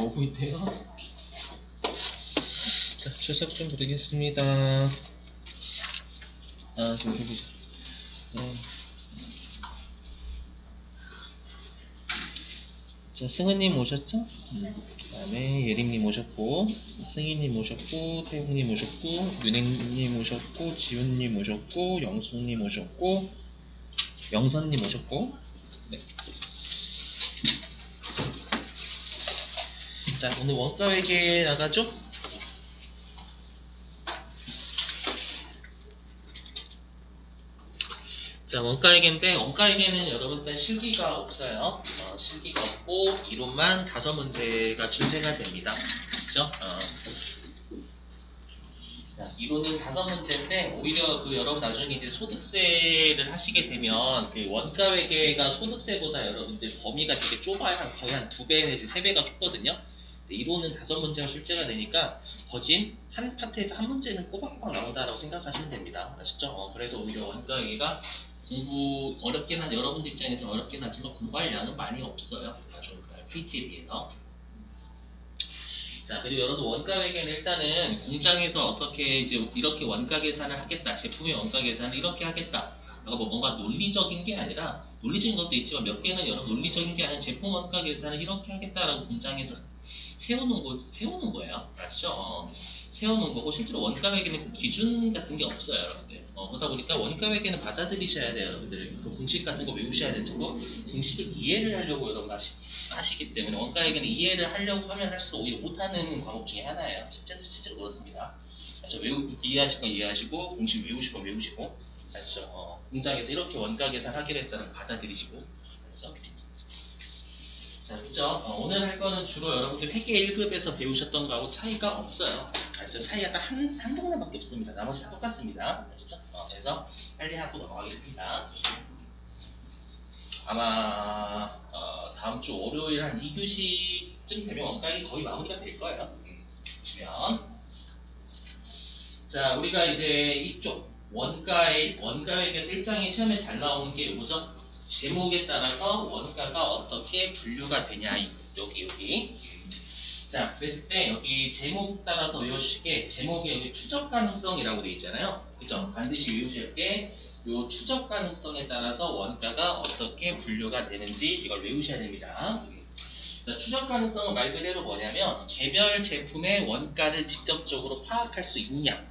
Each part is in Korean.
오고 있대요. 자, 출석 좀 부르겠습니다. 좀 해보자. 자, 승은님 오셨죠? 그 다음에 예림님 오셨고, 승희님 오셨고, 태웅님 오셨고, 윤행님 오셨고, 지훈님 오셨고, 영숙님 오셨고, 영선님 오셨고. 네. 자, 오늘 원가 회계 나가죠? 자, 원가 회계인데, 원가 회계는 여러분들 실기가 없어요. 실기가 없고, 이론만 5문제가 출제가 됩니다. 그죠? 자, 이론은 5문제인데, 오히려 여러분 나중에 이제 소득세를 하시게 되면, 원가 회계가 소득세보다 여러분들 범위가 되게 좁아요. 거의 한 2배 내지 3배가 좁거든요. 이론은 5문제가 출제가 되니까 거진 한 파트에서 한 문제는 꼬박꼬박 나온다라고 생각하시면 됩니다. 아시죠? 그래서 오히려 원가 회계가 공부 어렵긴 한 여러분들 입장에서 어렵긴 하지만 공부할 양은 많이 없어요. 나중 PT에 비해서. 자, 그리고 여러분 원가 회계는 일단은 공장에서 어떻게 이제 이렇게 원가 계산을 하겠다, 제품의 원가 계산을 이렇게 하겠다. 뭔가 논리적인 게 아니라 논리적인 것도 있지만 몇 개는 여러분 논리적인 게 아니라 제품 원가 계산을 이렇게 하겠다라고 공장에서 세우는 거예요. 아시죠? 세우는 거고 실제로 원가 회계는 기준 같은 게 없어요, 여러분들. 그러다 보니까 원가 회계는 받아들이셔야 돼요, 여러분들. 그 공식 같은 거 외우셔야 되고 공식을 이해를 하려고 여러분 하시기 때문에 원가 회계는 이해를 하려고 하면 할수록 오히려 못하는 과목 중에 하나예요. 실제로 그렇습니다. 그렇죠? 이해하실 건 이해하시고 공식 외우실 건 외우시고, 아시죠? 공장에서 이렇게 원가 계산하기로 했다는 거 받아들이시고, 아시죠? 자, 그죠? 오늘 할 거는 주로 여러분들 회계 1급에서 배우셨던 거하고 차이가 없어요. 아시죠? 차이가 딱 한 동네밖에 없습니다. 나머지 다 똑같습니다. 아시죠? 그래서 빨리 하고 넘어가겠습니다. 아마 다음 주 월요일 한 2교시쯤 되면 원가액이 거의 마무리가 될 거예요. 보시면 자, 우리가 이제 이쪽 원가액에서 일장의 시험에 잘 나오는 게 이거죠. 제목에 따라서 원가가 어떻게 분류가 되냐, 여기. 자, 그랬을 때 여기 제목 따라서 외우시게 제목에 여기 추적 가능성이라고 되어 있잖아요. 그죠? 반드시 외우실 게 요 추적 가능성에 따라서 원가가 어떻게 분류가 되는지 이걸 외우셔야 됩니다. 자, 추적 가능성은 말 그대로 뭐냐면 개별 제품의 원가를 직접적으로 파악할 수 있냐,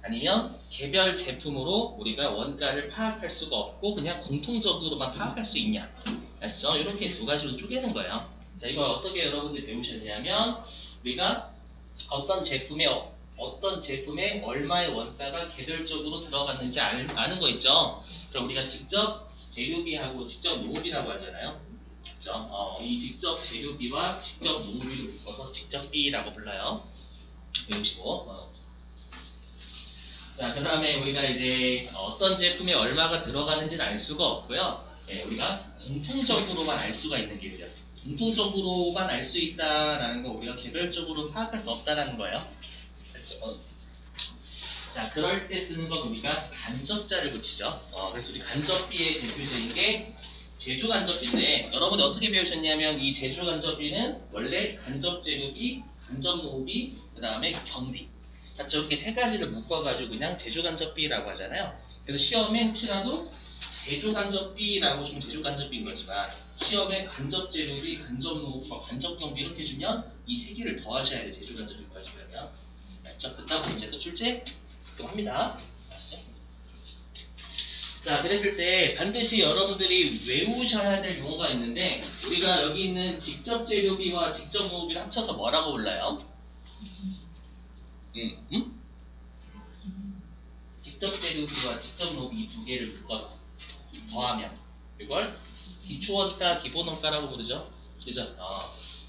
아니면 개별 제품으로 우리가 원가를 파악할 수가 없고 그냥 공통적으로만 파악할 수 있냐. 아시죠? 이렇게 두 가지로 쪼개는 거예요. 자, 이걸 어떻게 여러분들이 배우셨냐면 우리가 어떤 제품에 얼마의 원가가 개별적으로 들어갔는지 아는 거 있죠? 그럼 우리가 직접 재료비하고 직접 농비라고 하잖아요. 그렇죠? 이 직접 재료비와 직접 농비를 묶어서 직접비라고 불러요. 배우시고. 자, 그 다음에 우리가 이제 어떤 제품에 얼마가 들어가는지는 알 수가 없고요. 우리가 공통적으로만 알 수가 있는 게 있어요. 공통적으로만 알 수 있다라는 거 우리가 개별적으로 파악할 수 없다라는 거예요. 그렇죠? 자, 그럴 때 쓰는 건 우리가 간접자를 붙이죠. 그래서 우리 간접비의 대표적인 게 제조 간접비인데 여러분이 어떻게 배우셨냐면 이 제조 간접비는 원래 간접재료비, 간접노비, 그 다음에 경비. 맞죠? 이렇게 세 가지를 묶어가지고 그냥 제조간접비라고 하잖아요. 그래서 시험에 혹시라도 제조간접비라고 주면 제조간접비인 거지만 시험에 간접재료비, 간접노비, 간접경비 이렇게 주면 이 세 개를 더하셔야 돼요. 제조간접비까지 그러면. 맞죠? 그다음 문제도 출제 가끔 합니다. 아시죠? 자, 그랬을 때 반드시 여러분들이 외우셔야 될 용어가 있는데 우리가 여기 있는 직접 재료비와 직접 노비를 합쳐서 뭐라고 불러요? 직접 재료비와 직접 노비 이 두 개를 묶어서 더하면 이걸 기초원가, 기본원가라고 부르죠. 그죠?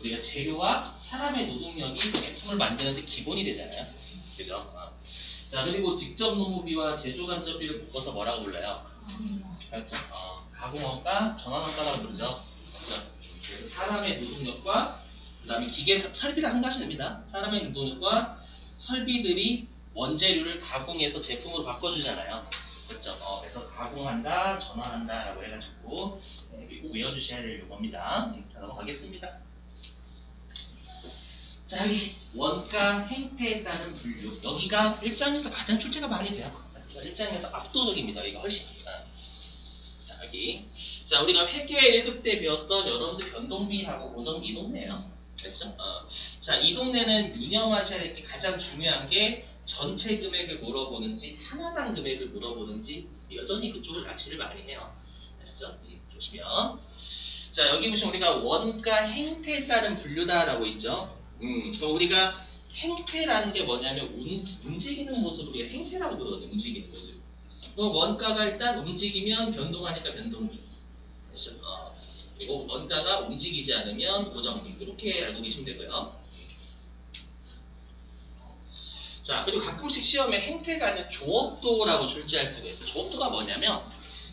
우리가 재료와 사람의 노동력이 제품을 만드는데 기본이 되잖아요. 그죠? 자, 그리고 직접 노무비와 제조간접비를 묶어서 뭐라고 불러요? 그렇죠? 가공원가, 전환원가라고 부르죠. 그죠? 그래서 사람의 노동력과 그 다음에 기계 설비랑 생각하시면 됩니다. 사람의 노동력과 설비들이 원재료를 가공해서 제품으로 바꿔주잖아요. 그렇죠? 그래서 가공한다, 전환한다 라고 해가지고 꼭 외워주셔야 될 요겁니다. 자, 넘어가겠습니다. 자, 여기 원가 행태에 따른 분류. 여기가 1장에서 가장 출제가 많이 돼요. 맞죠? 1장에서 압도적입니다. 이거 훨씬. 자, 여기. 자, 우리가 회계 1급 때 배웠던 여러분들 변동비하고 고정비 이 동네예요. 됐죠? 자, 이 동네는 유념하셔야 될 게 가장 중요한 게 전체 금액을 물어보는지 하나당 금액을 물어보는지 여전히 그쪽을 낚시를 많이 해요. 아시죠? 보시면 자, 여기 보시면 우리가 원가 행태에 따른 분류다라고 있죠. 그럼 우리가 행태라는 게 뭐냐면 움직이는 모습을 우리가 행태라고 그러거든요. 움직이는 모습. 그럼 원가가 일단 움직이면 변동하니까 변동비. 그렇죠? 그리고 원가가 움직이지 않으면 고정비. 이렇게 알고 계시면 되고요. 자, 그리고 가끔씩 시험에 행태가 아니라 조업도라고 출제할 수가 있어요. 조업도가 뭐냐면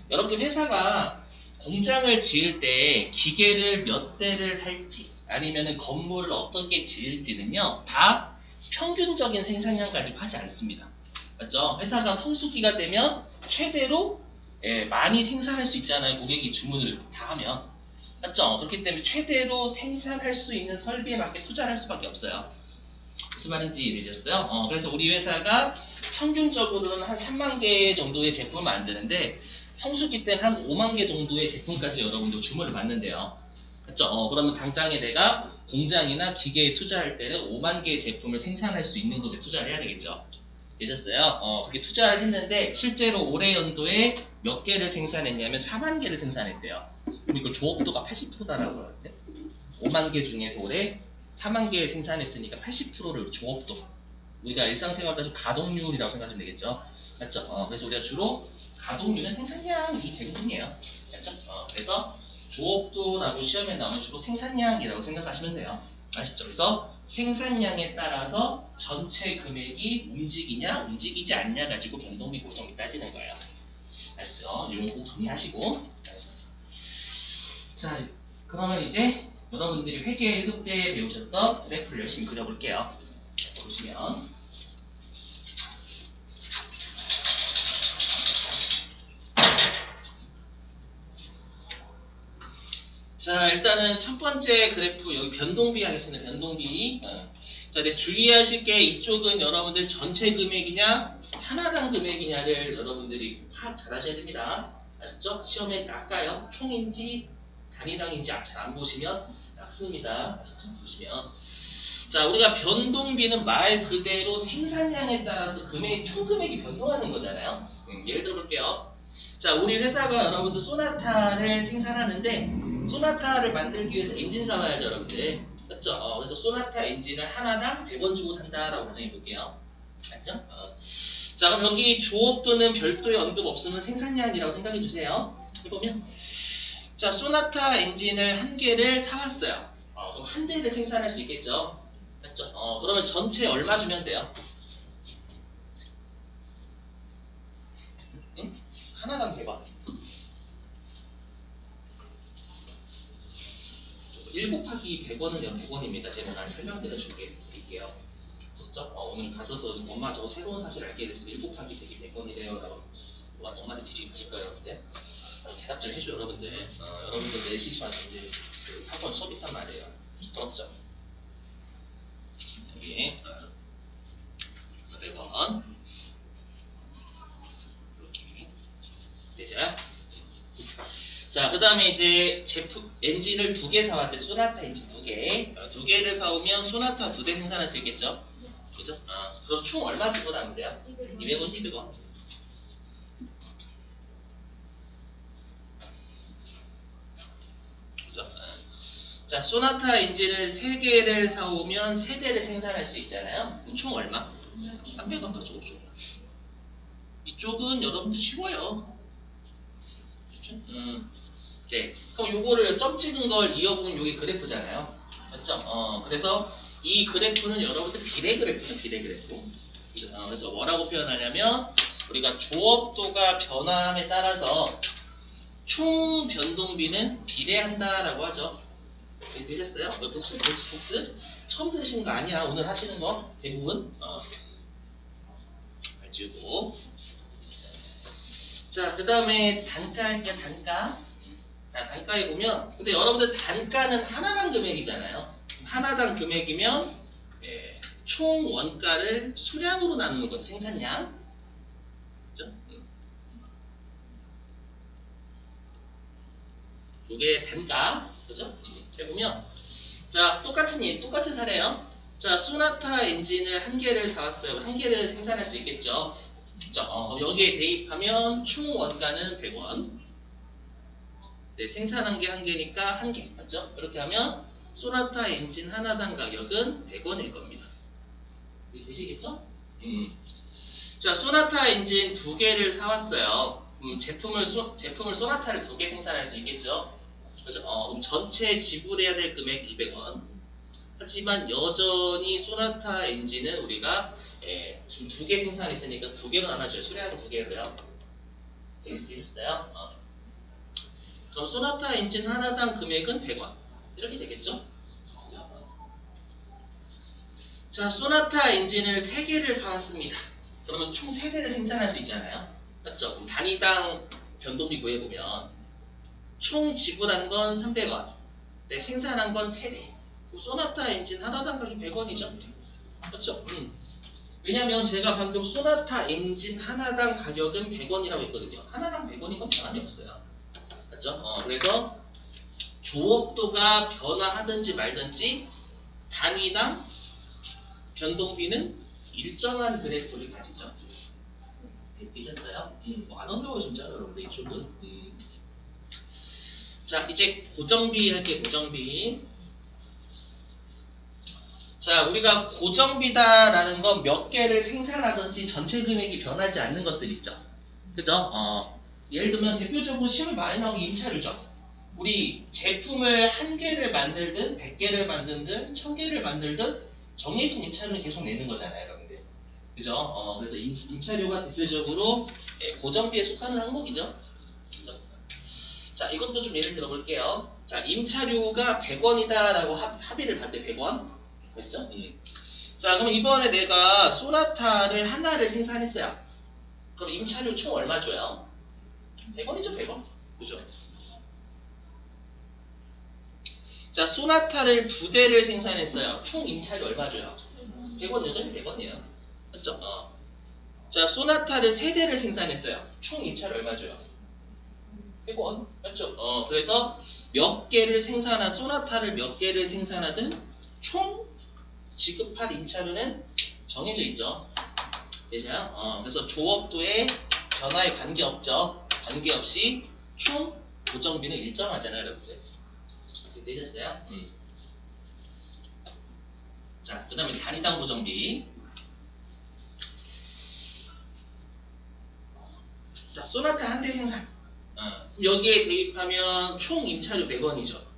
여러분들 회사가 공장을 지을 때 기계를 몇 대를 살지 아니면 건물을 어떻게 지을지는요 다 평균적인 생산량 가지고 하지 않습니다. 맞죠? 회사가 성수기가 되면 최대로 많이 생산할 수 있잖아요. 고객이 주문을 다 하면. 맞죠? 그렇기 때문에 최대로 생산할 수 있는 설비에 맞게 투자를 할 수밖에 없어요. 무슨 말인지 이해되셨어요? 그래서 우리 회사가 평균적으로는 한 3만 개 정도의 제품을 만드는데 성수기 때는 한 5만 개 정도의 제품까지 여러분들 주문을 받는데요. 그렇죠? 그러면 당장에 내가 공장이나 기계에 투자할 때는 5만 개의 제품을 생산할 수 있는 곳에 투자를 해야 되겠죠. 되셨어요? 그렇게 투자를 했는데 실제로 올해 연도에 몇 개를 생산했냐면 4만 개를 생산했대요. 그리고 조업도가 80%다라고 하는데 5만 개 중에서 올해 4만 개 생산했으니까 80%를 조업도. 우리가 일상생활에서 가동률이라고 생각하면 되겠죠. 맞죠? 그래서 우리가 주로 가동률은 생산량이 대부분이에요. 맞죠? 그래서 조업도라고 시험에 나오면 주로 생산량이라고 생각하시면 돼요. 아시죠? 그래서 생산량에 따라서 전체 금액이 움직이냐 움직이지 않냐 가지고 변동비 고정이 따지는 거예요. 아시죠? 이런 거 꼭 정리하시고. 자, 그러면 이제 여러분들이 회계 1급 때 배우셨던 그래프를 열심히 그려볼게요. 보시면 자, 일단은 첫 번째 그래프 여기 변동비 하겠습니다. 변동비. 자, 근데 주의하실 게 이쪽은 여러분들 전체 금액이냐 하나당 금액이냐를 여러분들이 파악 잘 하셔야 됩니다. 아셨죠? 시험에 낚아요. 총인지 단위당인지 잘 안 보시면 낚습니다. 아시죠? 보시면 자, 우리가 변동비는 말 그대로 생산량에 따라서 총 금액이 변동하는 거잖아요. 예를 들어 볼게요. 자, 우리 회사가 여러분들 소나타를 생산하는데 소나타를 만들기 위해서 엔진 사와야죠, 여러분들. 맞죠? 그래서 소나타 엔진을 하나당 100원 주고 산다라고 가정해 볼게요. 알죠? 자, 그럼 여기 조업도는 별도의 언급 없으면 생산량이라고 생각해 주세요. 해보면 자, 소나타 엔진을 한 개를 사왔어요. 그럼 한 대를 생산할 수 있겠죠? 맞죠? 그러면 전체 얼마 주면 돼요? 응? 하나당 100원. 1 곱하기 100원은 100원입니다. 제가 날 설명드려 드릴게요. 그렇죠? 오늘 가셔서 엄마 저 새로운 사실 알게 됐어요. 1 곱하기 100이 100원이래요. 라고 엄마한테 뒤집으실 거예요, 여러분들. 대답 좀 해줘, 여러분들. 여러분들 내일 시시한테 그 학원 수업 있단 말이에요. 부럽죠? 여기 100원. 이렇게 되죠? 자, 그 다음에 이제 엔진을 2개 사왔대. 소나타 엔진 2개. 2개를 사오면 소나타 2대 생산할 수 있겠죠? 그죠? 그럼 총 얼마 주고 나면 돼요? 250원. 그죠? 자, 소나타 엔진을 3개를 사오면 3대를 생산할 수 있잖아요. 그럼 총 얼마? 300원 더 주고. 이쪽은 여러분들 쉬워요. 그죠? 네. 그럼 요거를 점 찍은 걸 이어보면 요게 그래프잖아요. 맞죠? 그래서 이 그래프는 여러분들 비례 그래프죠, 비례 그래프. 그래서 뭐라고 표현하냐면 우리가 조업도가 변화함에 따라서 총 변동비는 비례한다라고 하죠. 네, 되셨어요? 복습. 처음 들으시는 거 아니야. 오늘 하시는 거 대부분. 알지고. 자, 그 다음에 단가 할게요, 단가. 자, 단가에 보면 근데 여러분들 단가는 하나당 금액이잖아요. 하나당 금액이면 총 원가를 수량으로 나누는 건 생산량. 그죠? 이게 단가. 그죠? 해보면 자 똑같은 사례예요. 자 소나타 엔진을 한 개를 사왔어요. 한 개를 생산할 수 있겠죠. 자, 여기에 대입하면 총 원가는 100원. 네, 생산한 게 한 개니까 한 개. 맞죠? 이렇게 하면 소나타 엔진 하나당 가격은 100원일 겁니다. 되시겠죠? 자, 소나타 엔진 두 개를 사왔어요. 제품을 소나타를 두 개 생산할 수 있겠죠? 그래서 전체 지불해야 될 금액 200원. 하지만 여전히 소나타 엔진은 우리가 지금 두 개 생산했으니까 두 개로 나눠줘요. 수량은 두 개로요. 되셨어요? 그럼 소나타 엔진 하나당 금액은 100원. 이렇게 되겠죠? 자, 소나타 엔진을 3개를 사왔습니다. 그러면 총 3대를 생산할 수 있잖아요. 맞죠? 그럼 단위당 변동비 구해보면 총 지불한 건 300원. 네, 생산한 건 3대. 소나타 엔진 하나당 가격 100원이죠. 맞죠? 왜냐면 제가 방금 소나타 엔진 하나당 가격은 100원이라고 했거든요. 하나당 100원이면 변함이 없어요. 맞죠? 그래서 조업도가 변화하든지 말든지 단위당 변동비는 일정한 그래프를 가지죠. 되셨어요? 완원적으로 진짜로 여러분들 이쪽은. 자, 이제 고정비 할게요. 고정비. 자, 우리가 고정비다라는 건 몇 개를 생산하든지 전체 금액이 변하지 않는 것들 있죠. 그죠? 예를 들면 대표적으로 시험에 많이 나오는 임차료죠. 우리 제품을 한 개를 만들든 100개를 만들든 1000개를 만들든 정해진 임차료는 계속 내는 거잖아요, 여러분들. 그죠? 그래서 임차료가 대표적으로 고정비에 속하는 항목이죠. 그죠? 자, 이것도 좀 예를 들어볼게요. 자, 임차료가 100원이다라고 합의를 봤대, 100원. 그렇죠? 자, 그럼 이번에 내가 소나타를 하나를 생산했어요. 그럼 임차료 총 얼마 줘요? 100원이죠, 100원. 그죠? 자, 소나타를 2대를 생산했어요. 총 임차료 얼마 줘요? 100원, 여전히 100원이에요. 맞죠? 자, 소나타를 3대를 생산했어요. 총 임차료 얼마 줘요? 100원. 맞죠? 그래서 소나타를 몇 개를 생산하든 총 지급할 임차료는 정해져 있죠. 되죠? 그래서 조업도의 변화에 관계없죠. 관계없이 총 고정비는 일정하잖아요, 여러분들. 되셨어요? 자, 그 다음에 단위당 고정비. 자, 소나타 한 대 생산. 여기에 대입하면 총 임차료 100원이죠.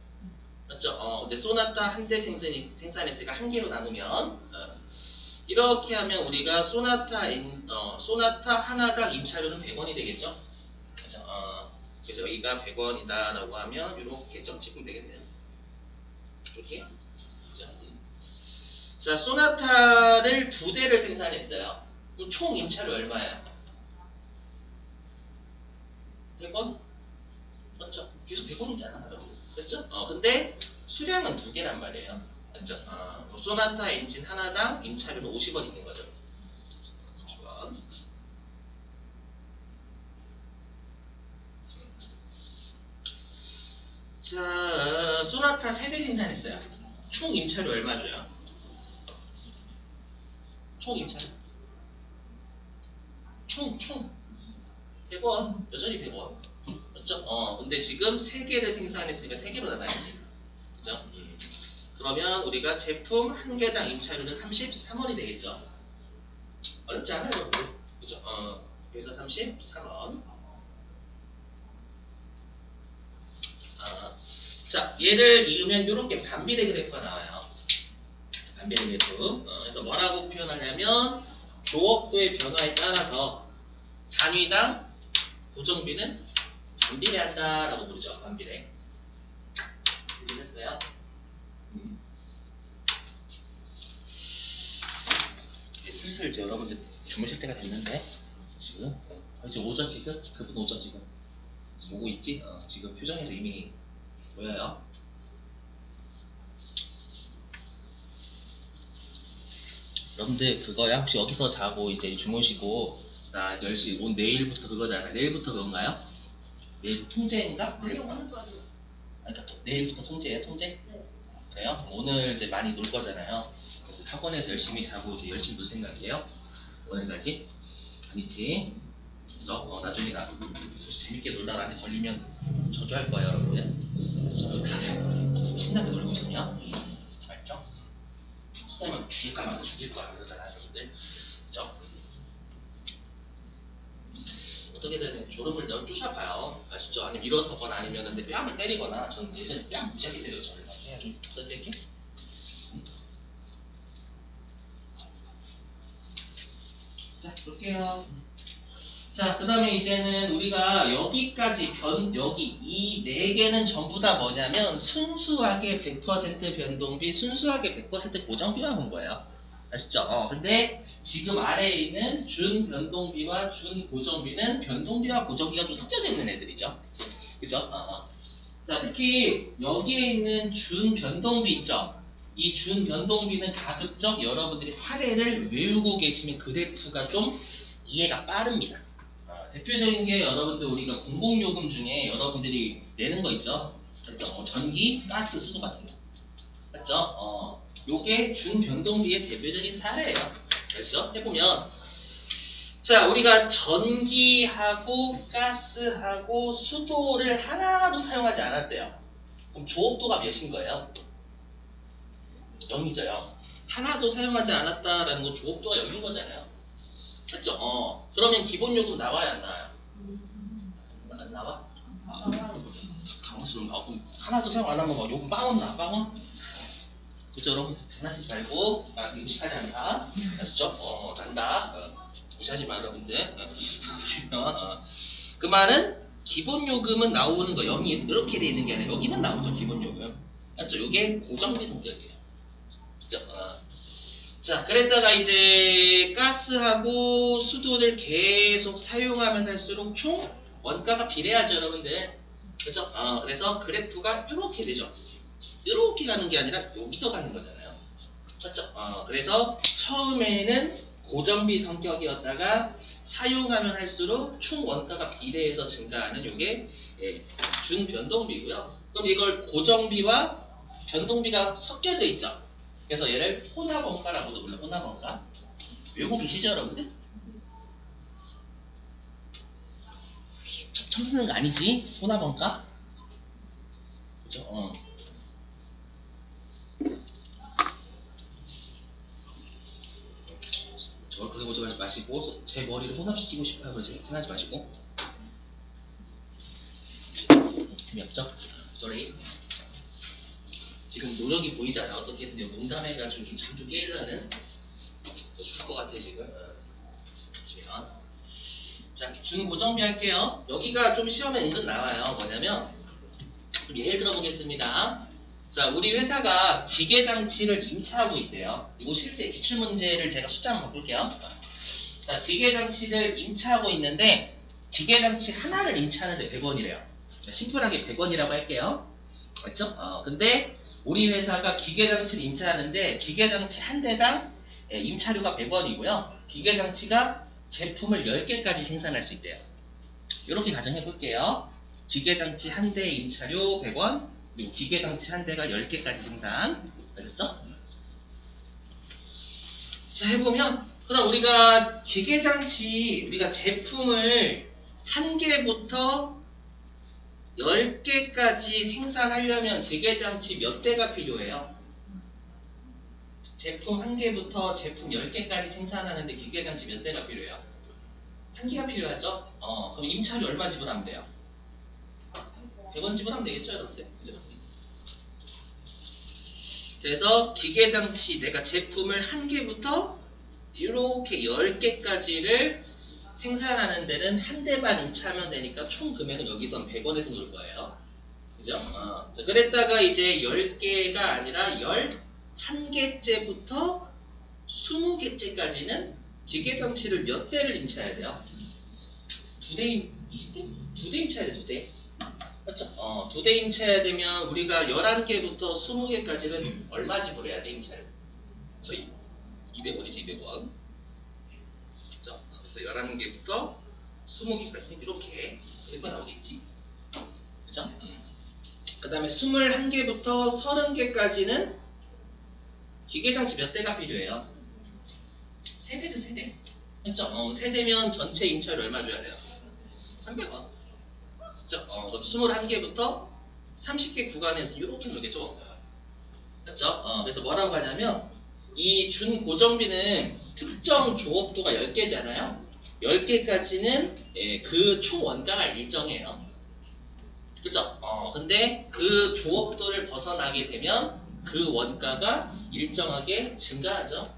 맞죠? 근데 소나타 한 대 생산했으니까 한 개로 나누면 이렇게 하면 우리가 소나타 하나당 임차료는 100원이 되겠죠? 그죠? 그래서 여기가 100원이다라고 하면 이렇게 점 찍으면 되겠네요. 이렇게. 그죠? 자, 소나타를 2대를 생산했어요. 그럼 총 임차료 얼마예요? 100원? 맞죠? 계속 100원이잖아, 여러분. 그렇죠? 근데 수량은 2개란 말이에요. 맞죠? 소나타 엔진 하나당 임차료는 50원 있는 거죠. 50원. 자, 소나타 3대 생산했어요. 총 임차료 얼마 줘요? 총 임차료? 총 100원. 여전히 100원. 맞죠? 근데 지금 3개를 생산했으니까 3개로 나눠야지. 그죠? 그러면 우리가 제품 한 개당 임차료는 33원이 되겠죠? 어렵지 않아요, 그죠? 그래서 33원. 자, 얘를 이으면 이렇게 반비례 그래프가 나와요. 반비례 그래프. 그래서 뭐라고 표현하냐면 조업도의 변화에 따라서 단위당 고정비는 반비례한다라고 부르죠. 반비례. 되셨어요? 슬슬 이제 여러분들 주무실 때가 됐는데 지금 이제 오죠 지금? 그분 오죠 지금? 지금 오고 있지? 지금 표정에서 이미 보여요. 여러분들 그거야? 혹시 여기서 자고 이제 주무시고 나 10시 오늘 내일부터 그거잖아. 내일부터 그건가요? 내일부터 통제인가? 아니요, 오늘까지. 그러니까 내일부터 통제예요? 통제? 네. 그래요? 그럼 오늘 이제 많이 놀 거잖아요. 그래서 학원에서 열심히 자고 이제 열심히 놀 생각이에요? 오늘까지? 아니지. 그죠? 나중에 나 재밌게 놀다 나한테 걸리면 저주할 거예요, 여러분들. 그래서 여기 다잘 놀게. 신나게 놀고 있으면. 알죠? 선생님은 죽일까 말까 죽일 거야, 그러잖아요, 여러분들. 그죠? 어떻게든 졸음을 쫓아봐요. 아시죠? 아니면 일어서거나 아니면 내 뺨을 때리거나. 전 예전에 뺨 무지하게 때려요, 저를. 그냥 좀 부서질게. 자, 볼게요. 자, 그 다음에 이제는 우리가 여기까지 여기 이 네 개는 전부 다 뭐냐면 순수하게 100% 변동비, 순수하게 100% 고정비만 본 거예요. 아시죠? 근데 지금 아래에 있는 준 변동비와 준 고정비는 변동비와 고정비가 좀 섞여져 있는 애들이죠. 그죠? 자, 특히 여기에 있는 준 변동비 있죠? 이 준 변동비는 가급적 여러분들이 사례를 외우고 계시면 그래프가 좀 이해가 빠릅니다. 대표적인 게 여러분들 우리가 공공요금 중에 여러분들이 내는 거 있죠? 맞죠? 전기, 가스, 수도 같은 거. 맞죠? 요게 준변동비의 대표적인 사례예요. 그래서 해보면 자, 우리가 전기하고 가스하고 수도를 하나도 사용하지 않았대요. 그럼 조업도가 몇인 거예요? 0이죠. 하나도 사용하지 않았다라는 건 조업도가 0인 거잖아요. 맞죠? 그러면 기본요금 나와야 안 나와요? 안 나와? 강수는 나오고 하나도 사용 안 하면 막 요금 빵원 나, 빵원? 그죠? 여러분 장난치지 말고 의식하지 않다. 아시죠? 난다. 무시하지 마 여러분들. 그 말은 기본 요금은 나오는 거 0이 이렇게 돼 있는 게 아니라 여기는 나오죠 기본 요금. 맞죠? 요게 고정비 성격이에요. 그죠? 자, 그랬다가 이제 가스하고 수도를 계속 사용하면 할수록 총 원가가 비례하죠, 여러분들. 그죠? 그래서 그래프가 이렇게 되죠. 이렇게 가는 게 아니라 여기서 가는 거잖아요. 맞죠? 그래서 처음에는 고정비 성격이었다가 사용하면 할수록 총 원가가 비례해서 증가하는 요게 준변동비고요. 그럼 이걸 고정비와 변동비가 섞여져 있죠. 그래서 얘를 혼합원가라고도 불러요. 혼합원가. 외우고 계시죠, 여러분들? 처음 듣는 거 아니지? 혼합원가? 그죠? 저걸 그렇게 보지 마시고 제 머리를 혼합시키고 싶어요. 그러지 생각하지 마시고. 재미없죠? Sorry. 지금 노력이 보이지 않아. 어떻게든 농담해가지고 잠좀 깨려는 죽을 것 같아 지금. 자, 준고정비 할게요. 여기가 좀 시험에 은근 나와요. 뭐냐면 좀 예를 들어보겠습니다. 자, 우리 회사가 기계장치를 임차하고 있대요. 이거 실제 기출문제를 제가 숫자 한번 바꿀게요. 자, 기계장치를 임차하고 있는데 기계장치 하나를 임차하는데 100원이래요. 심플하게 100원이라고 할게요. 맞죠? 근데 우리 회사가 기계장치를 임차하는데 기계장치 한 대당 임차료가 100원이고요. 기계장치가 제품을 10개까지 생산할 수 있대요. 이렇게 가정해 볼게요. 기계장치 한 대 임차료 100원, 그리고 기계장치 한 대가 10개까지 생산. 알겠죠? 자, 해보면 그럼 우리가 기계장치, 우리가 제품을 한 개부터 10개까지 생산하려면 기계장치 몇 대가 필요해요? 제품 한 개부터 제품 10개까지 생산하는데 기계장치 몇 대가 필요해요? 한 개가 필요하죠? 그럼 임차료 얼마 지불하면 돼요? 100원 지불하면 되겠죠, 여러분들? 그죠? 그래서 기계장치 내가 제품을 한 개부터 이렇게 10개까지를 생산하는 데는 한 대만 임차하면 되니까 총 금액은 여기선 100원에서 놀 거예요. 그죠? 자, 그랬다가 이제 10개가 아니라 11개째부터 20개째까지는 기계장치를 몇 대를 임차해야 돼요? 2대, 20대? 2대 임차해야 돼, 2대. 맞죠? 2대 임차해야 되면 우리가 11개부터 20개까지는 얼마 지불해야 돼, 임차를? 저희 200원이지 200원. 그죠? 그래서 11개부터 20개까지는 이렇게 그래프가 나오겠지. 그죠? 그 다음에 21개부터 30개까지는 기계장치 몇 대가 필요해요? 세대죠, 세대. 그죠? 세대면 전체 임차료 얼마 줘야 돼요? 300원. 그죠? 21개부터 30개 구간에서 이렇게 놀겠죠? 그죠? 그래서 뭐라고 하냐면 이 준고정비는 특정 조업도가 10개잖아요. 10개까지는 그 총 원가가 일정해요. 그죠? 근데 그 조업도를 벗어나게 되면 그 원가가 일정하게 증가하죠.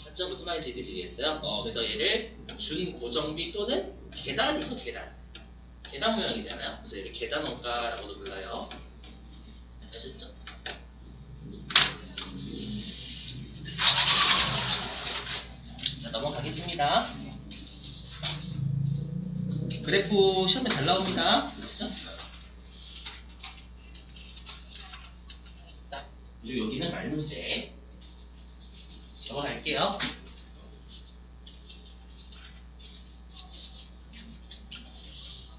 맞죠? 무슨 말인지 이해되시겠어요? 그래서 얘를 준고정비 또는 계단이죠, 계단. 계단 모양이잖아요. 그래서 얘를 계단 원가라고도 불러요. 아셨죠? 자, 넘어가겠습니다. 그래프 시험에 잘 나옵니다. 아시죠? 자, 그리고 여기는 말문제. 넘어갈게요.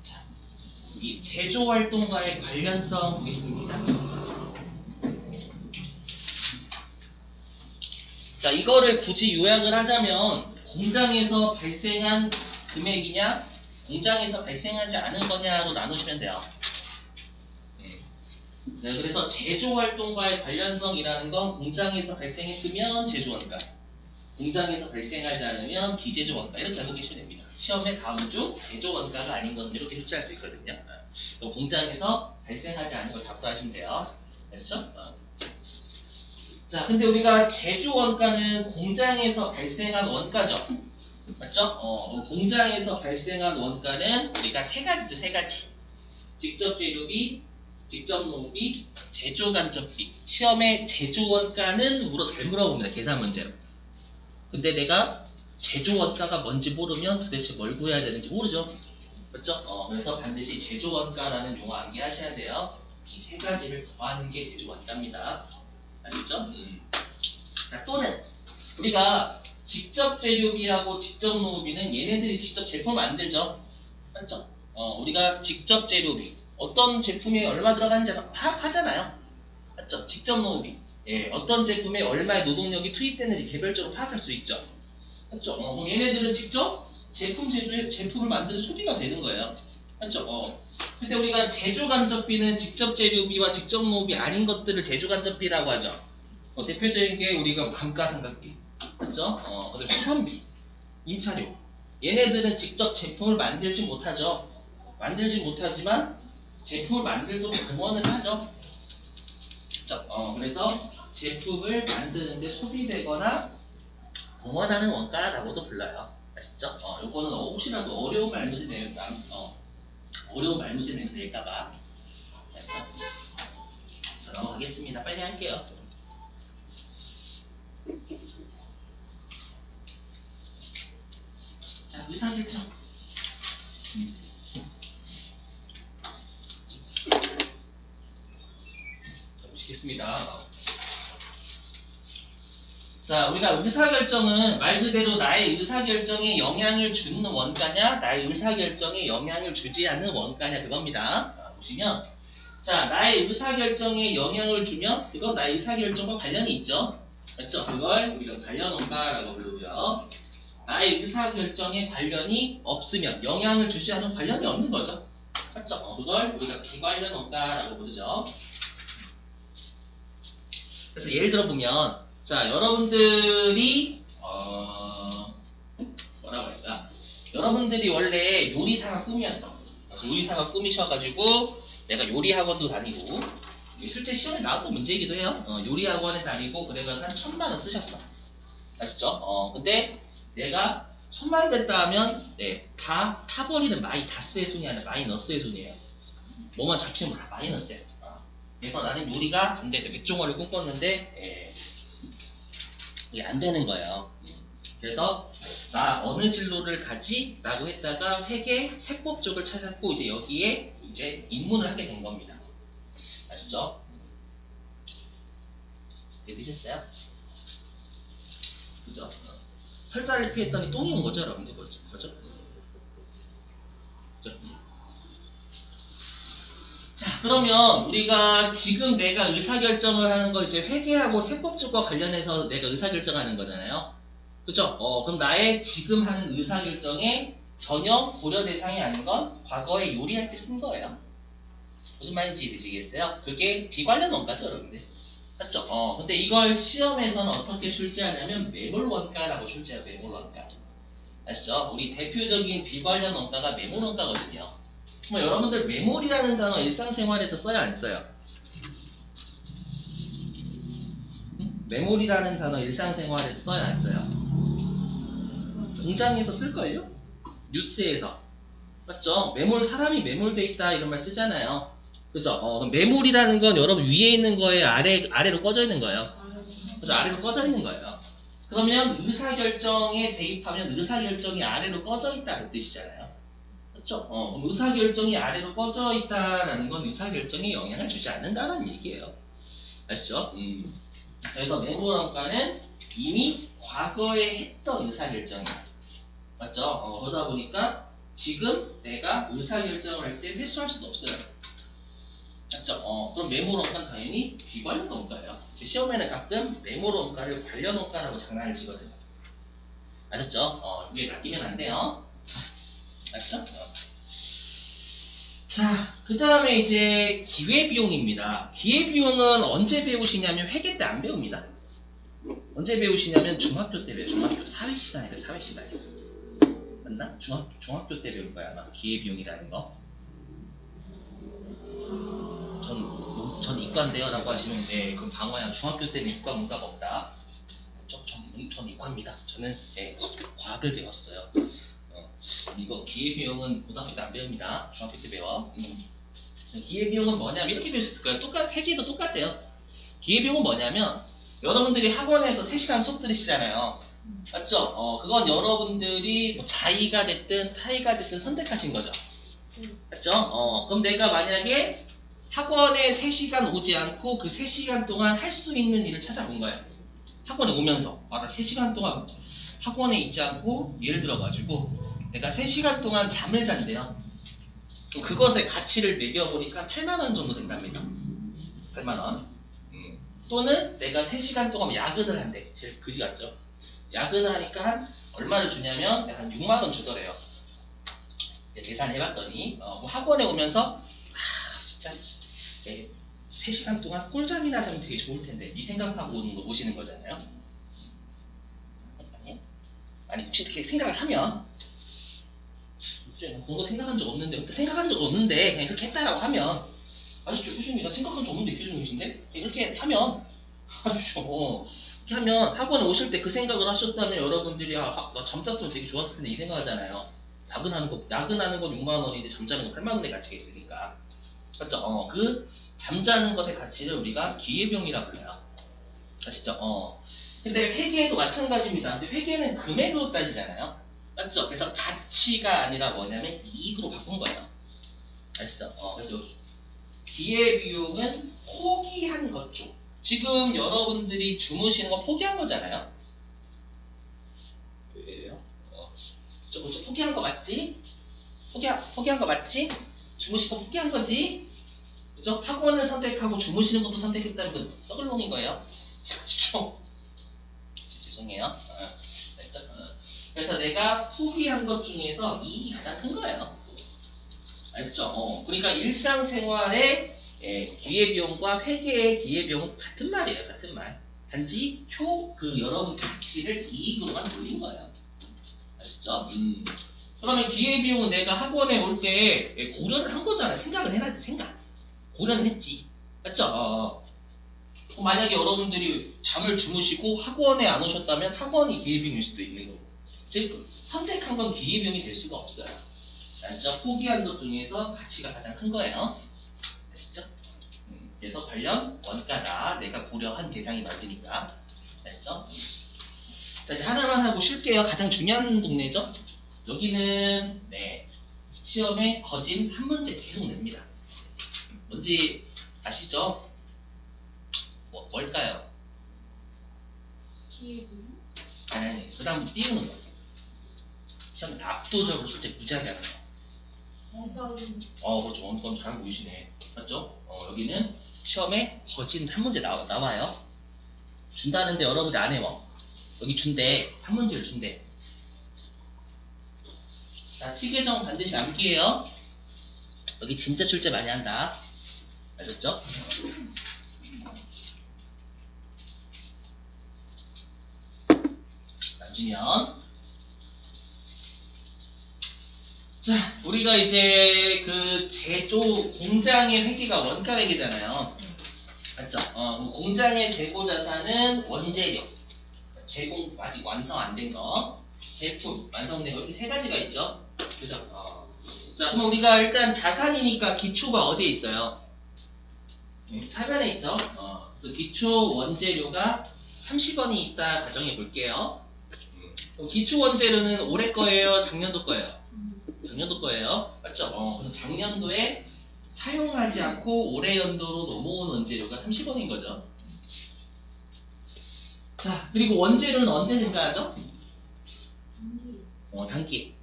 자, 이 제조활동과의 관련성 보겠습니다. 자, 이거를 굳이 요약을 하자면 공장에서 발생한 금액이냐 공장에서 발생하지 않은 거냐로 나누시면 돼요. 네, 그래서 제조활동과의 관련성이라는 건 공장에서 발생했으면 제조원가, 공장에서 발생하지 않으면 비제조원가 이렇게 알고 계시면 됩니다. 시험에 다음 중 제조원가가 아닌 것은 이렇게 표시할 수 있거든요. 공장에서 발생하지 않은 걸 답변하시면 돼요. 그렇죠? 자, 근데 우리가 제조원가는 공장에서 발생한 원가죠. 맞죠? 공장에서 발생한 원가는 우리가 세 가지죠, 세 가지. 직접 재료비, 직접 노비, 제조 간접비. 시험에 제조 원가는 잘 물어봅니다. 계산 문제로. 근데 내가 제조 원가가 뭔지 모르면 도대체 뭘 구해야 되는지 모르죠. 맞죠? 그래서 반드시 제조 원가라는 용어 암기하셔야 돼요. 이 세 가지를 더하는 게 제조 원가입니다. 아셨죠? 자, 또는 우리가 직접 재료비하고 직접 노비는 얘네들이 직접 제품을 만들죠. 맞죠? 우리가 직접 재료비 어떤 제품에 얼마 들어가는지 파악하잖아요. 맞죠? 직접 노비 어떤 제품에 얼마의 노동력이 투입되는지 개별적으로 파악할 수 있죠. 맞죠? 그럼 얘네들은 직접 제품 제조에 제품을 만드는 소비가 되는 거예요. 맞죠? 근데 우리가 제조 간접비는 직접 재료비와 직접 노비 아닌 것들을 제조 간접비라고 하죠. 대표적인 게 우리가 감가상각비, 맞죠? 그다음에 수선비, 임차료. 얘네들은 직접 제품을 만들지 못하죠. 만들지 못하지만 제품을 만들도록 공헌을 하죠. 그래서 제품을 만드는데 소비되거나 공헌하는 원가라고도 불러요. 아시죠? 요거는 혹시라도 어려운 말문제 내면 어려운 말문제 내면 될까봐. 아시죠? 자, 넘어가겠습니다. 빨리 할게요. 자, 의사결정. 보시겠습니다. 자, 우리가 의사결정은 말 그대로 나의 의사결정에 영향을 주는 원가냐, 나의 의사결정에 영향을 주지 않는 원가냐 그겁니다. 보시면 자, 나의 의사결정에 영향을 주면 그건 나의 의사결정과 관련이 있죠. 맞죠? 그걸 우리가 관련 원가라고 부르고요. 나의 의사결정에 관련이 없으면 영향을 주지 않는 관련이 없는 거죠. 맞죠? 그걸 우리가 비관련 원가라고 부르죠. 그래서 예를 들어 보면 자, 여러분들이 뭐라고 할까? 여러분들이 원래 요리사가 꿈이었어. 그래서 요리사가 꿈이셔가지고 내가 요리 학원도 다니고 실제 시험에 나왔던 문제이기도 해요. 요리 학원에 다니고 그래가지고 한 1,000만 원 쓰셨어. 아시죠? 근데 내가 1,000만 원 됐다 하면 다 타버리는 마이너스의 손이 아니라 마이너스의 손이에요. 뭐만 잡히면 다 마이너스예요. 그래서 나는 요리가 안 돼. 백종원을 꿈꿨는데 이게 안 되는 거예요. 그래서 나 어느 진로를 가지? 라고 했다가 회계 세법 쪽을 찾았고 이제 여기에 이제 입문을 하게 된 겁니다. 아시죠? 이해되셨어요? 그죠? 설사를 피했더니 똥이 온 거죠, 여러분들. 그죠? 그죠? 자, 그러면 우리가 지금 내가 의사결정을 하는 거 이제 회계하고 세법적과 관련해서 내가 의사결정하는 거잖아요. 그죠? 그럼 나의 지금 하는 의사결정에 전혀 고려 대상이 아닌 건 과거에 요리할 때 쓴 거예요. 무슨 말인지 이해되시겠어요? 그게 비관련 원가죠, 여러분들. 맞죠? 근데 이걸 시험에서는 어떻게 출제하냐면 매몰원가라고 출제해요, 매몰원가. 아시죠? 우리 대표적인 비관련 원가가 매몰원가거든요. 뭐 여러분들 매몰이라는 단어 일상생활에서 써야 안 써요? 매몰이라는 단어 일상생활에서 써야 안 써요? 공장에서 쓸걸요? 뉴스에서. 맞죠? 매몰, 사람이 매몰돼 있다 이런 말 쓰잖아요. 그죠? 그럼 매몰이라는 건 여러분 위에 있는 거에 아래로 꺼져 있는 거예요. 그죠? 아래로 꺼져 있는 거예요. 그러면 의사결정에 대입하면 의사결정이 아래로 꺼져 있다는 뜻이잖아요. 그렇죠? 그럼 의사결정이 아래로 꺼져 있다라는 건 의사결정에 영향을 주지 않는다는 얘기예요. 아시죠? 그래서 매몰원가는 이미 과거에 했던 의사결정이야. 맞죠? 그러다 보니까 지금 내가 의사결정을 할 때 회수할 수도 없어요. 맞죠? 그럼 매몰원가는 당연히 비관련 원가예요. 시험에는 가끔 매몰원가를 관련 원가라고 장난을 치거든요. 아셨죠? 이게 낚이면 안 돼요. 아시죠? 자, 그 다음에 이제 기회비용입니다. 기회비용은 언제 배우시냐면 회계 때 안 배웁니다. 언제 배우시냐면 중학교 때 배워요. 중학교 사회시간이에요. 사회시간에. 맞나? 중학교 때 배울 거야 아마 기회비용이라는 거. 전 이과인데요 라고 하시면 네, 그럼 방어야. 중학교 때는 이과 문과가 없다. 전 이과입니다. 저는 네, 과학을 배웠어요. 이거 기회비용은 고등학교 때 안 배웁니다. 중학교 때 배워. 기회비용은 뭐냐면 이렇게 배울 수 있을 거예요. 회계도 똑같아요. 기회비용은 뭐냐면 여러분들이 학원에서 3시간 수업 들으시잖아요. 맞죠? 그건 여러분들이 뭐 자의가 됐든 타의가 됐든 선택하신 거죠. 맞죠? 그럼 내가 만약에 학원에 3시간 오지 않고 그 3시간 동안 할 수 있는 일을 찾아본 거예요. 학원에 오면서 나 3시간 동안 학원에 있지 않고 예를 들어가지고 내가 3시간 동안 잠을 잔대요. 그것의 가치를 매겨보니까 8만원 정도 된답니다. 8만원. 또는 내가 3시간 동안 야근을 한대. 제일 그지 같죠? 야근을 하니까 한 얼마를 주냐면 한 6만원 주더래요. 계산해봤더니 뭐 학원에 오면서 진짜 3시간 동안 꿀잠이나 자면 되게 좋을 텐데 이 생각하고 오시는 거잖아요. 아니 혹시 이렇게 생각을 하면 그런 거 생각한 적 없는데 그냥 그렇게 했다라고 하면 아시죠? 교수님 나 생각한 적 없는데 교수님이신데 이렇게 하면 아시죠? 이렇게 하면 학원에 오실 때 그 생각을 하셨다면 여러분들이 나 잠잤으면 되게 좋았을 텐데 이 생각하잖아요. 야근하는 건 6만 원인데 잠자는 건 8만 원의 가치가 있으니까. 맞죠? 그 잠자는 것의 가치를 우리가 기회비용이라고 불러요. 아시죠? 근데 회계도 마찬가지입니다. 근데 회계는 금액으로 따지잖아요. 맞죠? 그래서 가치가 아니라 뭐냐면 이익으로 바꾼 거예요. 아시죠? 그래서 여기 기회비용은 포기한 것 쪽. 지금 여러분들이 주무시는 거 포기한 거잖아요. 왜요? 저 포기한 거 맞지? 포기한 거 맞지? 주무시는 거 포기한 거지? 그죠? 학원을 선택하고 주무시는 것도 선택했다면 그 썩을 놈인 거예요. 그렇죠? 죄송해요. 그래서 내가 포기한 것 중에서 이익이 가장 큰 거예요. 알죠? 그러니까 일상생활의 기회비용과 회계의 기회비용은 같은 말이에요. 같은 말. 단지 여러분 가치를 이익으로만 돌린 거예요. 아시죠? 그러면 기회비용은 내가 학원에 올 때 고려를 한 거잖아요. 생각은 해놨지, 생각. 고려는 했지. 맞죠? 만약에 여러분들이 잠을 주무시고 학원에 안 오셨다면 학원이 기회비용일 수도 있는 거고. 즉, 선택한 건 기회비용이 될 수가 없어요. 아시죠? 포기한 것 중에서 가치가 가장 큰 거예요. 아시죠? 그래서 관련 원가다. 내가 고려한 대상이 맞으니까. 아시죠? 자, 이제 하나만 하고 쉴게요. 가장 중요한 동네죠? 여기는, 시험에 거진 한 문제 계속 냅니다. 뭔지 뭘까요? 기회비용? 아니. 그 다음 띄우는 거. 시험에 압도적으로 출제 무지하게 하는 거. 그렇죠. 원권 잘 보이시네. 맞죠? 여기는 시험에 거진 한 문제 나와요. 준다는데 여러분들 안 해요. 여기 준대. 한 문제를 준대. 자, 티계정 반드시 암기해요. 여기 진짜 출제 많이 한다. 아셨죠? 남주면. 자, 우리가 이제 그 제조 공장의 회계가 원가 회계잖아요. 맞죠? 공장의 재고 자산은 원재료, 제공 아직 완성 안 된 거, 제품 완성된 거 이렇게 세 가지가 있죠. 그죠? 자, 그럼 우리가 일단 자산이니까 기초가 어디에 있어요? 화면에 있죠. 그래서 기초 원재료가 30원이 있다 가정해 볼게요. 그럼 기초 원재료는 올해 거예요, 작년도 거예요? 작년도 거예요. 맞죠? 그래서 작년도에 사용하지 않고 올해 연도로 넘어온 원재료가 30원인 거죠. 자, 그리고 원재료는 언제 증가하죠? 단기.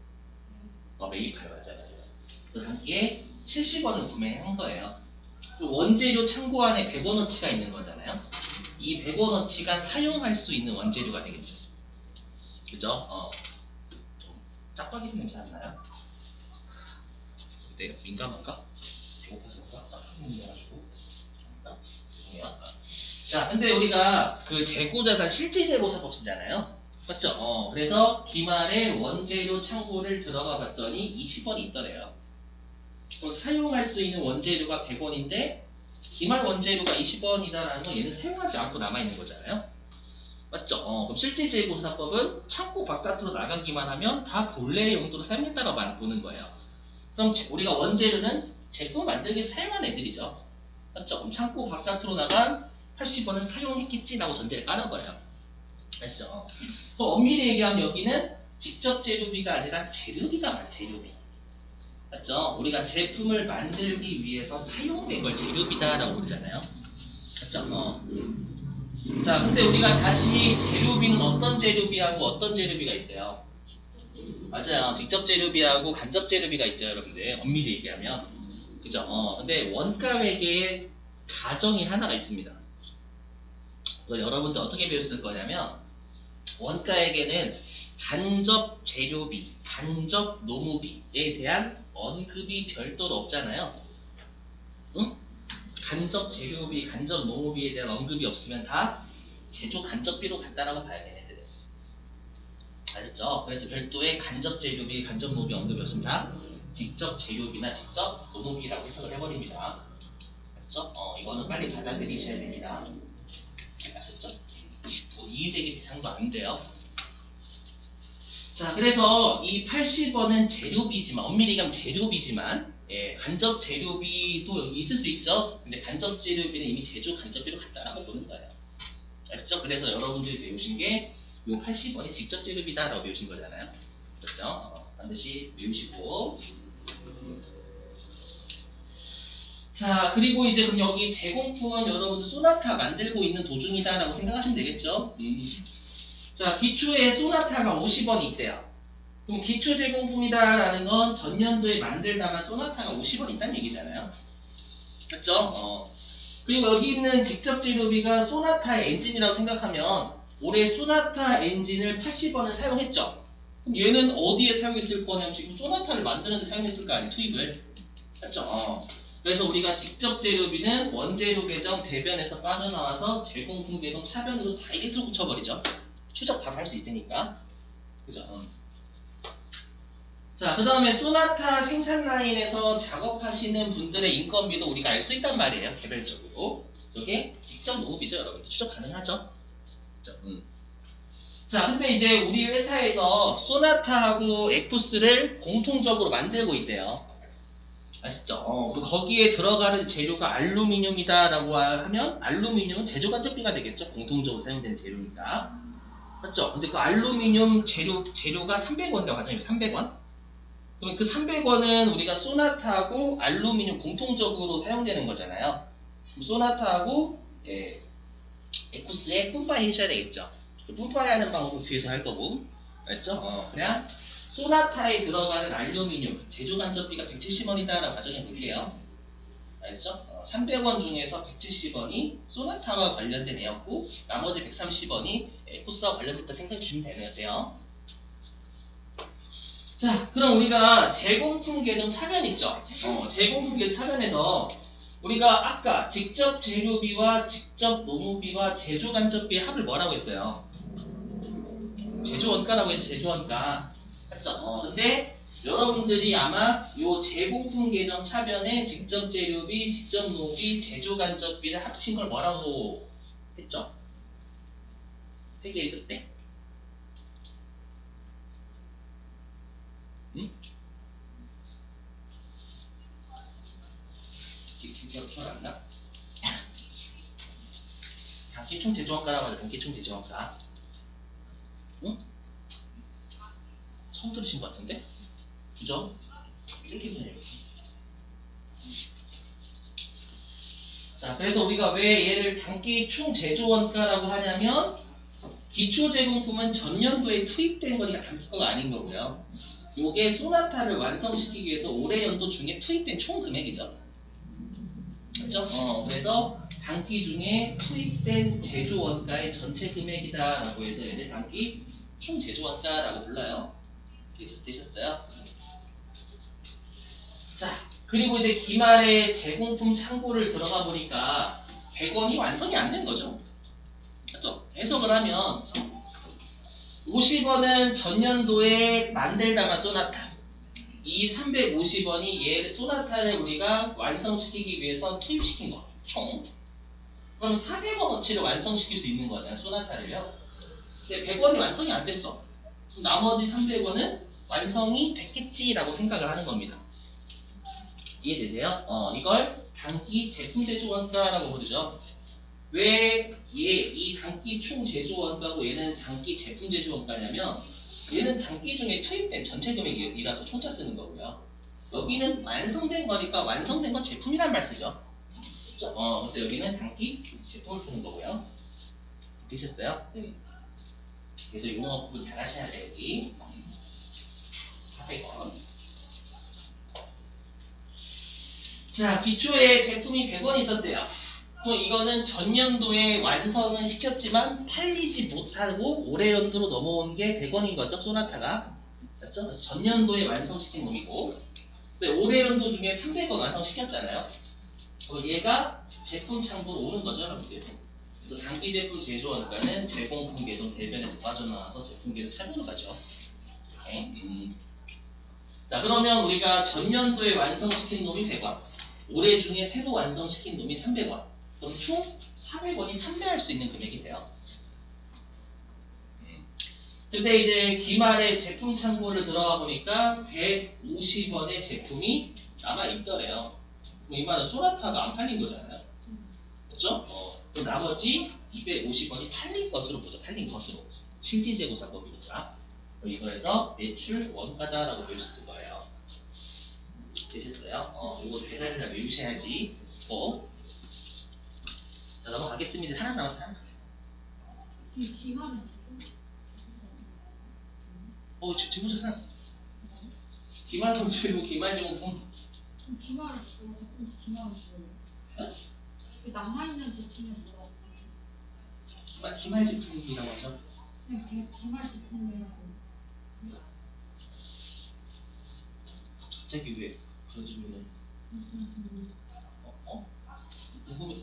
매입하여 맞아요. 그 단기에 70원을 구매한 거예요. 원재료 창고 안에 100원어치가 있는 거잖아요. 이 100원어치가 사용할 수 있는 원재료가 되겠죠. 그죠? 좀 짜파게티 냄새 안 나요? 내가 민감한가? 배고파서 그런가? 짜파게티 냄새 나가지고. 죄송해요. 자, 근데 우리가 그 재고자산 실제 재고사법 쓰잖아요. 맞죠? 그래서 기말에 원재료 창고를 들어가 봤더니 20원이 있더래요. 사용할 수 있는 원재료가 100원인데 기말 원재료가 20원이다라는 건 얘는 사용하지 않고 남아있는 거잖아요. 맞죠? 그럼 실제 재고사법은 창고 바깥으로 나가기만 하면 다 본래 용도로 사용했다고 보는 거예요. 그럼 우리가 원재료는 제품 만들기 사용한 애들이죠. 맞죠? 그럼 창고 바깥으로 나간 80원은 사용했겠지라고 전제를 깔아버려요. 아시죠? 또 엄밀히 얘기하면 여기는 직접 재료비가 아니라 재료비가 맞아요. 재료비. 맞죠? 우리가 제품을 만들기 위해서 사용된 걸 재료비다라고 부르잖아요. 맞죠? 자, 근데 우리가 다시 재료비는 어떤 재료비하고 어떤 재료비가 있어요? 맞아요. 직접 재료비하고 간접 재료비가 있죠, 여러분들. 엄밀히 얘기하면. 그죠? 근데 원가 회계에 가정이 하나가 있습니다. 그걸 여러분들 어떻게 배웠을 거냐면, 원가에게는 간접 재료비, 간접 노무비에 대한 언급이 별도로 없잖아요. 응? 간접 재료비, 간접 노무비에 대한 언급이 없으면 다 제조 간접비로 간다라고 봐야 돼, 애들은. 아셨죠? 그래서 별도의 간접 재료비, 간접 노무비 언급이 없으면 다 직접 재료비나 직접 노무비라고 해석을 해버립니다. 아셨죠? 이거는 빨리 받아들이셔야 됩니다. 아셨죠? 이의제기 대상도 안 돼요. 자, 그래서 이 80원은 재료비지만, 엄밀히 얘기하면 재료비지만, 간접 재료비도 여기 있을 수 있죠. 근데 간접 재료비는 이미 제조 간접비로 갔다라고 보는 거예요. 아시죠? 그래서 여러분들이 배우신 게 이 80원이 직접 재료비다라고 배우신 거잖아요. 그렇죠? 반드시 외우시고. 자, 그리고 이제 그럼 여기 제공품은 여러분들 소나타 만들고 있는 도중이다라고 생각하시면 되겠죠? 자, 기초에 소나타가 50원이 있대요. 그럼 기초 제공품이다라는 건 전년도에 만들다가 소나타가 50원 있다는 얘기잖아요. 맞죠? 그리고 여기 있는 직접 재료비가 소나타의 엔진이라고 생각하면 올해 소나타 엔진을 80원을 사용했죠. 그럼 얘는 어디에 사용했을 거냐면 지금 소나타를 만드는 데 사용했을 거 아니에요, 투입을. 맞죠? 그래서 우리가 직접 재료비는 원재료 계정 대변에서 빠져나와서 제공품 계정 차변으로 다 이게 붙여버리죠. 추적 바로 할 수 있으니까. 그죠? 자, 그 다음에 소나타 생산 라인에서 작업하시는 분들의 인건비도 우리가 알 수 있단 말이에요, 개별적으로. 저게 직접 노무비죠, 여러분들. 추적 가능하죠? 그죠? 자, 근데 이제 우리 회사에서 소나타하고 에쿠스를 공통적으로 만들고 있대요. 아시죠? 그리고 거기에 들어가는 재료가 알루미늄이다라고 하면 알루미늄은 제조 간접비가 되겠죠? 공통적으로 사용되는 재료니까. 맞죠? 근데 그 알루미늄 재료가 300원이라고 하잖아요. 300원. 그럼 그 300원은 우리가 소나타하고 알루미늄 공통적으로 사용되는 거잖아요. 그럼 소나타하고 에쿠스에 분파해 주셔야 되겠죠. 뿜빠이 하는 방법 뒤에서 할 거고. 알죠? 그냥 소나타에 들어가는 알루미늄 제조 간접비가 170원이다라고 가정해 볼게요. 알죠? 300원 중에서 170원이 소나타와 관련된 애였고 나머지 130원이 코스와 관련됐다 생각해 주시면 돼요. 자, 그럼 우리가 제공품 계정 차변 있죠? 제공품 계정 차변에서 우리가 아까 직접 재료비와 직접 노무비와 제조 간접비의 합을 뭐라고 했어요? 제조 원가라고 해서 제조 원가. 맞죠? 근데 여러분들이 아마 요 제공품 계정 차변에 직접 재료비, 직접 노비, 제조 간접비를 합친 걸 뭐라고 했죠? 회계 읽을 때? 응? 기억 안 나? 단기총 제조원가라고 하죠. 단기총 제조원가. 응? 처음 들으신 것 같은데? 그죠? 이렇게 되네요. 자, 그래서 우리가 왜 얘를 단기총 제조원가라고 하냐면 기초 제공품은 전년도에 투입된 거니까 단가가 아닌 거고요. 요게 소나타를 완성시키기 위해서 올해 연도 중에 투입된 총 금액이죠. 그렇죠? 그래서 단기 중에 투입된 제조 원가의 전체 금액이다라고 해서 얘를 단기 총 제조 원가라고 불러요. 되셨어요? 자, 그리고 이제 기말에 제공품 창고를 들어가 보니까 100원이 완성이 안 된 거죠. 맞죠? 해석을 하면 50원은 전년도에 만들다마 소나타, 이 350원이 얘 소나타를 우리가 완성시키기 위해서 투입시킨 거, 총. 그럼 400원어치를 완성시킬 수 있는 거잖아요, 소나타를요. 근데 100원이 완성이 안 됐어. 그럼 나머지 300원은 완성이 됐겠지라고 생각을 하는 겁니다. 이해되세요? 이걸 단기 제품 제조 원가라고 부르죠. 왜 이 단기 총 제조 원가고 얘는 단기 제품 제조 원가냐면 얘는 단기 중에 투입된 전체 금액이라서 총자 쓰는 거고요. 여기는 완성된 거니까 완성된 건 제품이란 말 쓰죠. 그래서 여기는 단기 제품을 쓰는 거고요. 되셨어요? 그래서 용어 구분 잘 하셔야 돼요. 여기 400원. 자, 기초에 제품이 100원 있었대요. 또 이거는 전년도에 완성은 시켰지만 팔리지 못하고 올해 연도로 넘어온 게 100원인 거죠, 소나타가. 그렇죠? 그래서 전년도에 완성시킨 놈이고 근데 올해 연도 중에 300원 완성시켰잖아요. 그럼 얘가 제품 창고로 오는 거죠, 여러분들. 그래서 단기 제품 제조 원가는 제공품 계속 대변에서 빠져나와서 제품 계속 차으로 가죠. 이렇게. 자, 그러면 우리가 전년도에 완성시킨 놈이 100원, 올해 중에 새로 완성시킨 놈이 300원. 그럼 총 400원이 판매할 수 있는 금액이 돼요. 근데 이제 기말에 제품 창고를 들어가 보니까 150원의 제품이 남아 있더래요. 이 말은 소나타가 안 팔린 거잖아요. 그렇죠? 그럼 나머지 250원이 팔린 것으로 보죠. 팔린 것으로. 실질재고사법이니까. 이거에서 매출 원가다라고 배우셨을 거예요. 되셨어요? 이거 대단히 외우셔야지. 자, 넘어가겠습니다. 하나 남았어. 하나. 기말은 제보조사. 기말은 제고 기말제공품. 기말을 조금 기말을 줘요. 남아있는 제품은 뭐라고? 기말 제품이라고 하죠. 그냥 기말 제품이라고. 갑자기 왜 그런 질문을?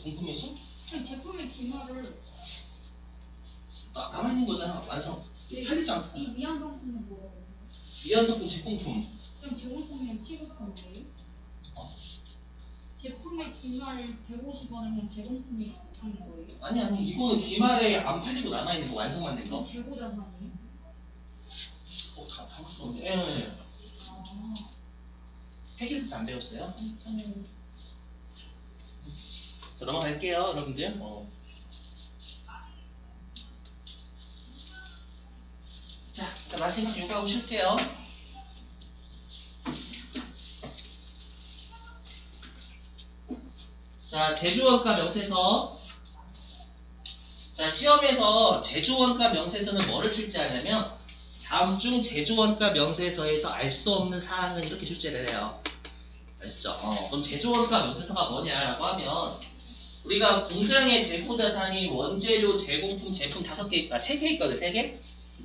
궁금해서? 제품의 기말을 남아있는 거잖아. 완성. 팔리지 않고. 이 미완성품은 뭐라고 해요? 미완성품 제공품. 그럼 제공품이랑 취급한 거예요? 제품의 기말 150원이면 제공품이 하는 거예요? 아니 이거는 기말에 안 팔리고 남아있는 거 완성만 된 거. 재고 자산이에요? 다 봤어. 예. 회계부터 안 배웠어요? 자, 넘어갈게요, 여러분들. 자, 마지막 요가하고 쉴게요. 자, 제조원가 명세서. 자, 시험에서 제조원가 명세서는 뭐를 출제하냐면 다음 중 제조원가 명세서에서 알 수 없는 사항은 이렇게 출제를 해요. 아시죠? 그럼 제조원가 명세서가 뭐냐라고 하면 우리가 공장의 재고자산이 원재료, 제공품, 제품 5개, 3개 있거든, 3개?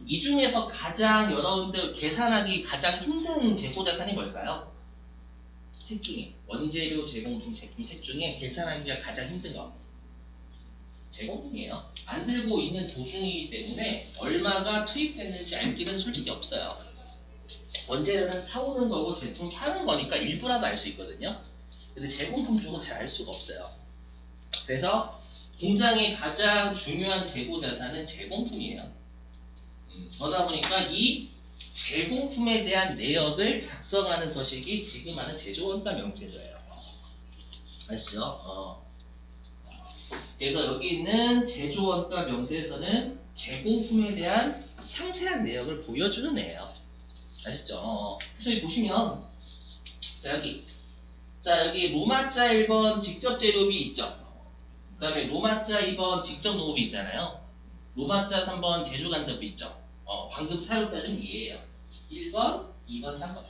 이 중에서 가장 여러분들 계산하기 가장 힘든 재고자산이 뭘까요? 셋 중에 원재료, 제공품, 제품 셋 중에 계산하기가 가장 힘든 거 제공품이에요. 만들고 있는 도중이기 때문에 얼마가 투입됐는지 알 길은 솔직히 없어요. 원재료는 사오는 거고 제품 파는 거니까 일부라도 알 수 있거든요. 근데 제공품 쪽은 잘 알 수가 없어요. 그래서 공장의 가장 중요한 재고자산은 제공품이에요. 그러다 보니까 이 제공품에 대한 내역을 작성하는 서식이 지금 하는 제조원가 명세서예요. 아시죠? 그래서 여기 있는 제조원가 명세서는 제공품에 대한 상세한 내역을 보여주는 애예요. 아시죠? 그래서 여기 보시면 자 여기 로마자 1번 직접 재료비 있죠? 그 다음에 로마자 2번 직접 농업이 있잖아요. 로마자 3번 제조간접비 있죠? 방금 사료까지는 이해해요. 1번, 2번, 3번.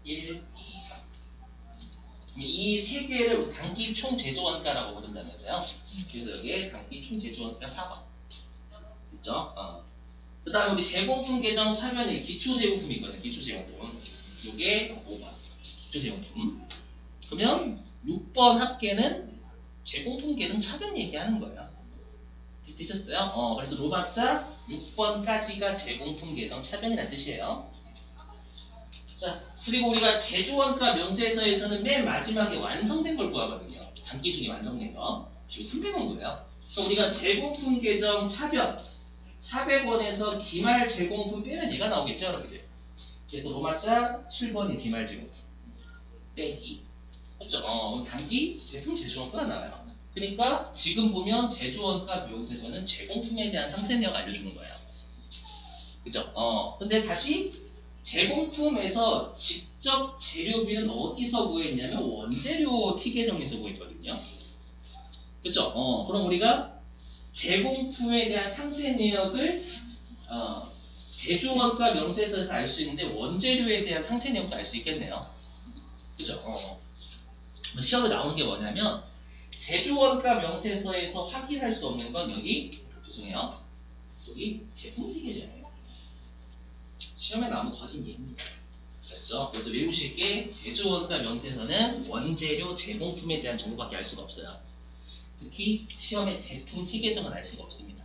1, 2, 3. 이 세 개를 단기 총 제조원가라고 부른다면서요. 그래서 여기에 단기 총 제조원가 4번. 됐죠? 그 다음에 우리 제공품 계정 차변에 기초 제공품이 있거든요. 기초 제공품. 요게 5번. 기초 제공품. 그러면 6번 합계는 제공품 계정 차변 얘기하는 거예요. 되셨어요? 그래서 로마자 6번까지가 제공품 계정 차변이라는 뜻이에요. 자, 그리고 우리가 제조원가 명세서에서는 맨 마지막에 완성된 걸 구하거든요. 단기 중에 완성된 거. 지금 300원 거예요. 그럼 우리가 제공품 계정 차변 400원에서 기말 제공품 빼면 얘가 나오겠죠, 여러분들? 그래서 로마자 7번이 기말 제공품. 빼기. 그렇죠? 그럼 단기 제품 제조원가가 나와요. 그러니까 지금 보면 제조원가 명세서는 제공품에 대한 상세 내역 알려주는 거예요. 그죠? 근데 다시 제공품에서 직접 재료비는 어디서 구했냐면 원재료 T 계정에서 구했거든요. 그죠? 그럼 우리가 제공품에 대한 상세 내역을 제조원가 명세서에서 알 수 있는데 원재료에 대한 상세 내역도 알 수 있겠네요. 그죠? 시험에 나오는 게 뭐냐면 제조원가 명세서에서 확인할 수 없는 건 여기 죄송해요. 여기 제품 T 계정이에요. 시험에 나오는 거진 예입니다. 그렇죠? 그래서 외우실 게 제조원가 명세서는 원재료 제공품에 대한 정보밖에 알 수가 없어요. 특히 시험에 제품 T 계정을 알 수가 없습니다.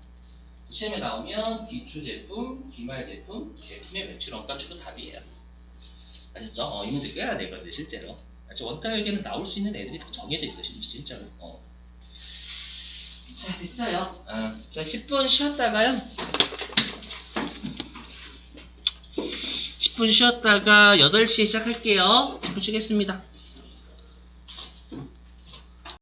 시험에 나오면 기초 제품, 기말 제품, 제품의 매출원가 추로 답이에요. 아셨죠? 이 문제 깨야 되거든요, 실제로. 원가에게는 나올 수 있는 애들이 다 정해져 있어요, 진짜로. 자, 됐어요. 자, 10분 쉬었다가요. 10분 쉬었다가 8시에 시작할게요. 10분 쉬겠습니다.